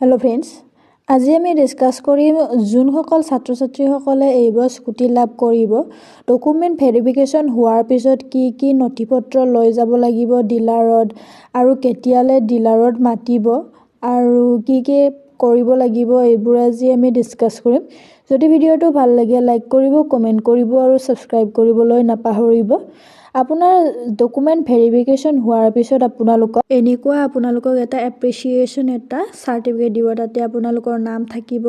Hello' friends, আজি আমি discuss কৰিম যোনসকল ছাত্ৰ ছাত্ৰীসকলে এইবাৰ স্কুটি লাভ কৰিব। ডকুমেণ্ট ভেৰিফিকেশ্যন হোৱাৰ পিছত কি নথিপত্ৰ লৈ যাব লাগিব ডিলাৰত আৰু কেতিয়ালৈ ডিলাৰত মাতিব আৰু কি কৰিব লাগিব, এইবোৰ আজি আমি ডিছকাছ কৰিম। যদি ভিডিঅ'টো ভাল লাগে লাইক কৰিব, কমেণ্ট কৰিব আৰু ছাবস্ক্ৰাইব কৰিবলৈ নাপাহৰিব। আপোনাৰ ডকুমেণ্ট ভেৰিফিকেশ্যন হোৱাৰ পিছত আপোনালোকক এটা এপ্ৰিচিয়েশ্যন এটা চাৰ্টিফিকেট দিব। তাতে আপোনালোকৰ নাম থাকিব,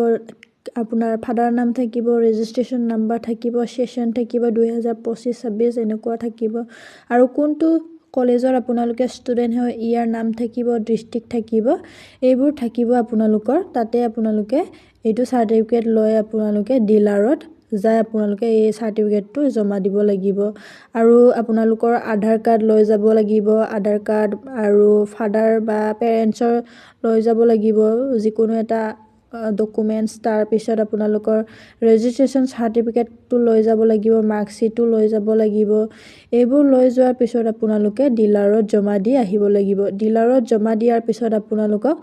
আপোনাৰ ফাদাৰ নাম থাকিব, ৰেজিষ্ট্ৰেশ্যন নাম্বাৰ থাকিব, ছেশ্যন থাকিব 2025-26 এনেকুৱা থাকিব আৰু কোনটো কলেজৰ আপোনালোকে ষ্টুডেণ্ট হয় ইয়াৰ নাম থাকিব, ডিষ্ট্ৰিক্ট থাকিব, এইবোৰ থাকিব আপোনালোকৰ। তাতে আপোনালোকে এইটো চাৰ্টিফিকেট লৈ আপোনালোকে ডিলাৰত যায় আপোনালোকে এই চাৰ্টিফিকেটটো জমা দিব লাগিব আৰু আপোনালোকৰ আধাৰ কাৰ্ড লৈ যাব লাগিব। আধাৰ কাৰ্ড আৰু ফাদাৰ বা পেৰেণ্টছৰ লৈ যাব লাগিব যিকোনো এটা ডকুমেণ্টছ। তাৰপিছত আপোনালোকৰ ৰেজিষ্ট্ৰেশ্যন চাৰ্টিফিকেটটো লৈ যাব লাগিব, মাৰ্কশ্বিটটো লৈ যাব লাগিব। এইবোৰ লৈ যোৱাৰ পিছত আপোনালোকে ডিলাৰত জমা দি আহিব লাগিব। ডিলাৰত জমা দিয়াৰ পিছত আপোনালোকক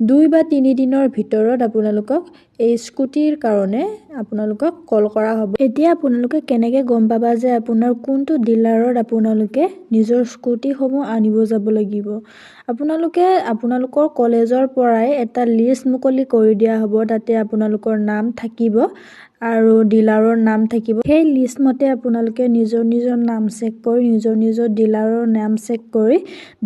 2 বা 3 দিনৰ ভিতৰত আপোনালোকক এই স্কুটিৰ কাৰণে আপোনালোকক কল কৰা হ'ব। এতিয়া আপোনালোকে কেনেকৈ গম পাবা যে আপোনাৰ কোনটো ডিলাৰত আপোনালোকে নিজৰ স্কুটিসমূহ আনিব যাব লাগিব? আপোনালোকৰ কলেজৰ পৰাই এটা লিষ্ট মুকলি কৰি দিয়া হ'ব। তাতে আপোনালোকৰ নাম থাকিব আৰু ডিলাৰৰ নাম থাকিব। সেই লিষ্ট মতে আপোনালোকে নিজৰ নাম চেক কৰি নিজৰ ডিলাৰৰ নাম চেক কৰি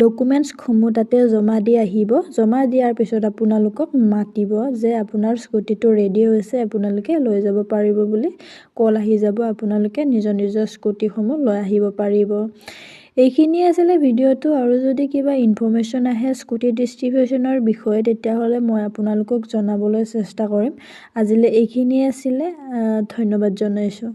ডকুমেণ্টছসমূহ তাতে জমা দি আহিব। জমা দিয়াৰ পিছত আপোনালোকক মাতিব যে আপোনাৰ স্কুটিটো ৰেডি হৈছে, আপোনালোকে লৈ যাব পাৰিব বুলি কল আহি যাব। আপোনালোকে নিজৰ স্কুটিসমূহ লৈ আহিব পাৰিব। এইখিনিয়ে আছিলে ভিডিঅ'টো। আৰু যদি কিবা ইনফৰমেশ্যন আহে স্কুটি ডিষ্ট্ৰিবিউশ্যনৰ বিষয়ে তেতিয়াহ'লে মই আপোনালোকক জনাবলৈ চেষ্টা কৰিম। আজিলৈ এইখিনিয়ে আছিলে। ধন্যবাদ জনাইছোঁ।